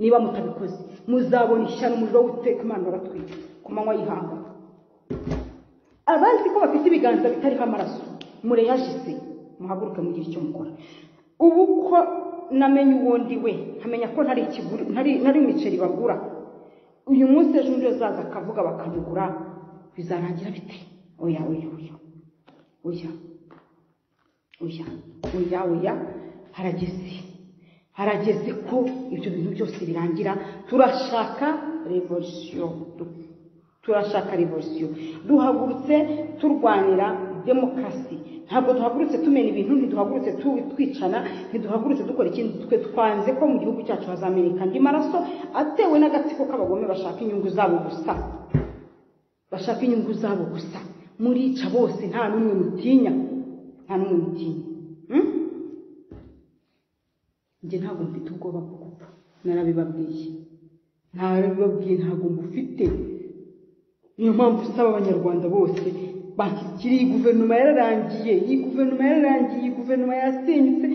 Niba mutabikoze muzabona ishyano umuriro w'Uwiteka Imana baratwika ku manywa y'ihanga. Abandi ko bafite ibiganza bitariho amaraso, mureyajise muhaguruke mugire icyo mukora. Ubu ko namenye uwo ndiwe, nkamenya ko ntari imiceri bagura, uyu munsi ejo undi azaza akavuga bakamugura, bizarangira bite? Oya, harageze ko ibyo bintu byose birangira. Turashaka revolution, duhagurutse turwanira demokarasi. Ntabwo duhagurutse tumena ibintu, ntiduhagurutse twicana, ntiduhagurutse dukora ikindi. Twe twanze ko mu gihugu cyacu hazameneka andi maraso atewe n'agatsiko k'abagome bashaka inyungu zabo gusa. Murica bose, nta n'umwe mutinya. Njye ntabwo mfite ubwoba bwo gupfa, narabibabwiye, ntabwo mbufite. Niyo mpamvu usaba abanyarwanda bose bashyikira iyi guverinoma yararangiye, iyi guverinoma yasenyutse,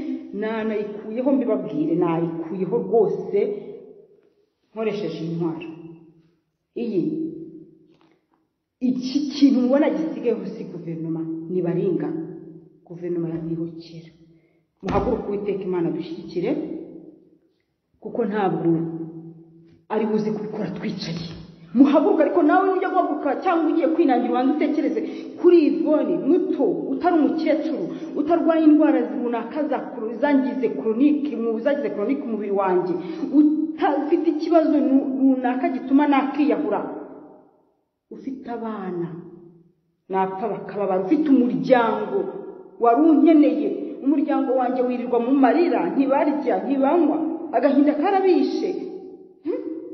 nayikuyeho mbibabwire, nayikuyeho rwose nkoresheje intwaro. Iki kintu mubona gisigayeho si guverinoma, ni baringa. Guverinoma yabihokera. Muhaguruke Uwiteka Imana dushyigikire, kuko ntabwo ari buze kubikora twicaye. Muhaguruka, ariko nawe ujya guhaguruka cyangwa ugiye kwinangira ubanza utekereze kuri Ivone muto, utari umukecuru, utarwaye indwara runaka zagize chronique umubiri wanjye, ufite ikibazo runaka gituma nakiyahura, ufite abana napfa bakababara, ufite umuryango wari unkeneye. Umuryango wanjye wirirwa mu marira, ntibarya ntibanywa, agahinda karabishe.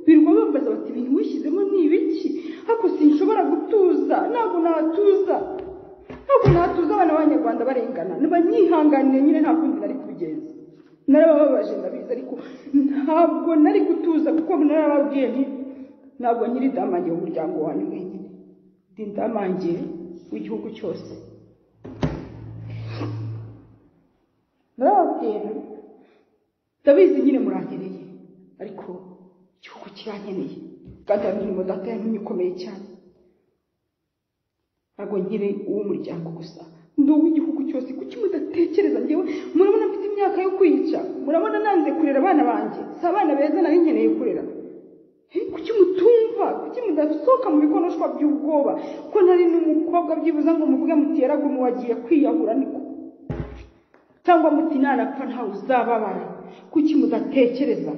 Birirwa babaza bati ibintu wishyizemo ni ibiki? Ariko sinshobora gutuza, ntabwo natuza. Abana b'Abanyarwanda barengana, nibanyihanganire nyine, nta kundi nari kubigenza. Narababaje ndabizi, ariko ntabwo nari gutuza, kuko narababwiye nti ntabwo nyiri damange umuryango wanyu wenyine, ndi damange w'igihugu cyose. Narababwiye ndabizi nyine murankeneye, ariko igihugu kirankeneye, kandi hari imirimo data yantumye ikomeye cyane. Ntabwo nkiri uw'umuryango gusa, ndi uw'igihugu cyose. Kuki mudatekereza? Njyewe murabona mfite imyaka yo kwica, murabona nanze kurera abana banjye, si abana beza nari nkeneye kurera. Kuki mutumva? Kuki mudasohoka mu bikonoshwa by'ubwoba ko nari n'umukobwa byibuza ngo muvuge muti yaragumu wagiye kwiyahura niko, cyangwa muti nanapfa ntawe uzababara? Kuki mudatekereza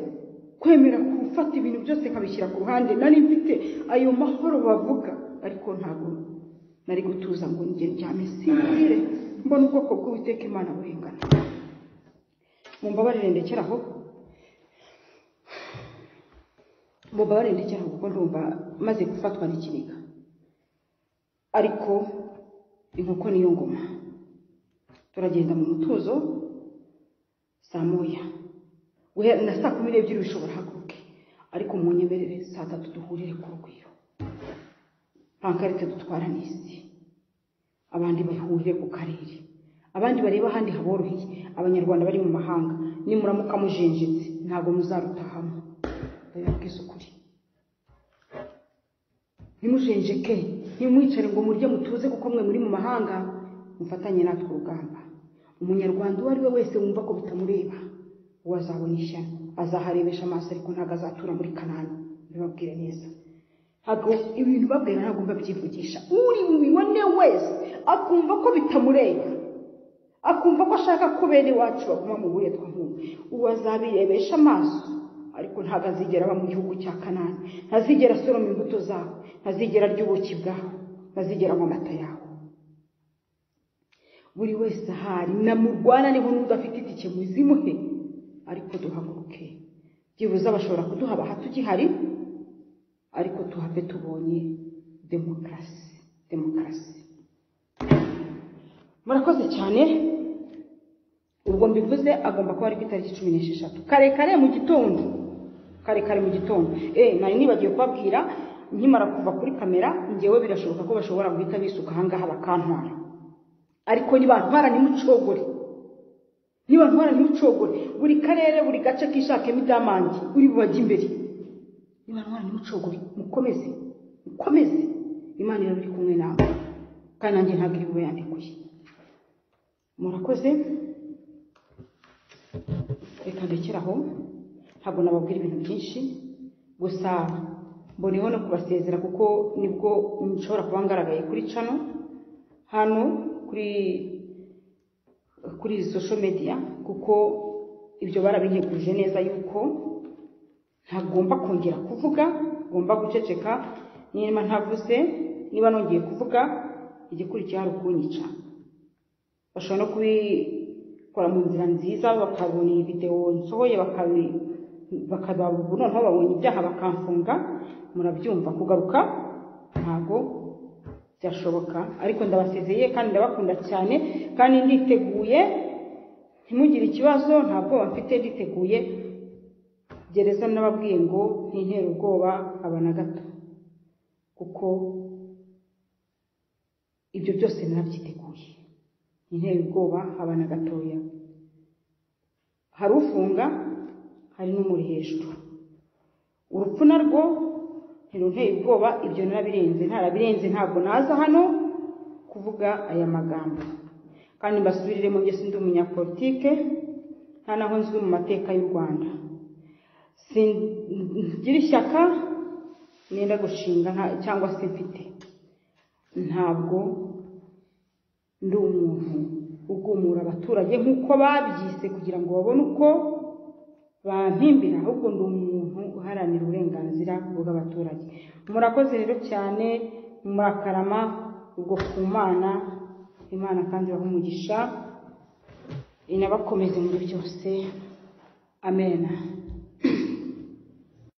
kwemera gufata ibintu byose nkabishyira ku ruhande? Nari mfite ayo mahoro bavuga, ariko ntabwo nari gutuza ngo njye ndyame sinzire mbona ubwoko bw'Uwiteka Imana burengana. Mumbabarire ndekeraho, kuko ndumva maze gufatwa n'ikiniga. Ariko inkoko niyo ngoma. Turagenda mu mutuzo saa moya, guhera na saa 12 bishobora haguruke, ariko munyemerere saa 3 duhurire ku rugwiro. Pankarite dutwara n'isi, abandi bahurire ku karere, abandi bareba ahandi haboroheye. Abanyarwanda bari mu mahanga, nimuramuka mujenjetse ntabwo muzarutahamo. Ndababwiza ukuri, nimujenjeke, nimwicare ngo murye mutuze, kuko mwe muri mu mahanga. Mufatanye natwe urugamba. Umunyarwanda uwo ari we wese wumva ko bitamureba, uwo azabona ishyano, azaharebesha amaso, ariko ntabwo azatura muri Kanani. Bibabwire neza, ntabwo ibintu babwira ntabwo mbabyivugisha. Uri bubibone wese akumva ko bitamureba, akumva ko ashaka ko bene wacu baguma mu buretwa nk'ubu, uwo azabirebesha amaso, ariko ntabwo azigera aba mu gihugu cya Kanani, ntazigera asoroma imbuto zawe, ntazigera arya ubuki bwawe, ntazigera anywa amata yawe. Buri wese ahari namurwana niho n'udafite itike muzimuhe, ariko duhaguruke. Byibuze bashobora kuduha baha tugihari, ariko tuhave tubonye demokarasi. Murakoze cyane. Ubwo mbivuze agomba kuba ari ku itariki 16 kare mu gitondo. Nari nibagiye kubabwira nkimara kuva kuri kamera, ngewe birashoboka ko bashobora guhita bisuka ahangaha bakantwara, ariko nibantwara nimucogore, buri karere buri gace kishakemo idamangi uri bubajye imbere. Nibantwara nimucogore, mukomeze, Imana irabiri kumwe nawe, kandi nanjye ntabwo iri bube yandikuye. Murakoze. Reka ndekeraho, ntabwo nababwira ibintu byinshi, gusa mboneho no kubasezera kuko nibwo nshobora kuba ngaragaye kuri channel hano kuri social media, kuko ibyo barabinteguje neza yuko ntagomba kongera kuvuga, ngomba guceceka. Niba ntavuze, niba nongeye kuvuga, igikurikiye hari ukunyica. Bashobora no kubikora mu nzira nziza, bakabona iyi video nsohoye bakababura noneho babonye ibyaha bakamfunga. Murabyumva, kugaruka ntago byashoboka, ariko ndabasezeye kandi ndabakunda cyane, kandi nditeguye. Ntimugire ikibazo, ntabwo mfite, nditeguye. Gereza nababwiye ngo ntintera ubwoba abana gato, kuko ibyo byose narabyiteguye. Ntintera ubwoba abana gatoya. Hari ufunga, hari n'umuri hejuru. Urupfu narwo ntirunteye ubwoba, ibyo ntarabirenze. Ntabwo naza hano kuvuga aya magambo, kandi mbasubiriremo nge sindi umunyapolitike, nta naho nzwi mu mateka y'u Rwanda. Singira ishyaka nenda gushinga cyangwa se mfite. Ntabwo ndi umuntu ugumura abaturage nk'uko babyise kugira ngo babone uko bampimbira, ahubwo ndi umuntu uharanira uburenganzira bw'abaturage. Murakoze rero cyane, murakarama. Ubwo ku Imana kandi baha umugisha, inabakomeze muri byose. Amen.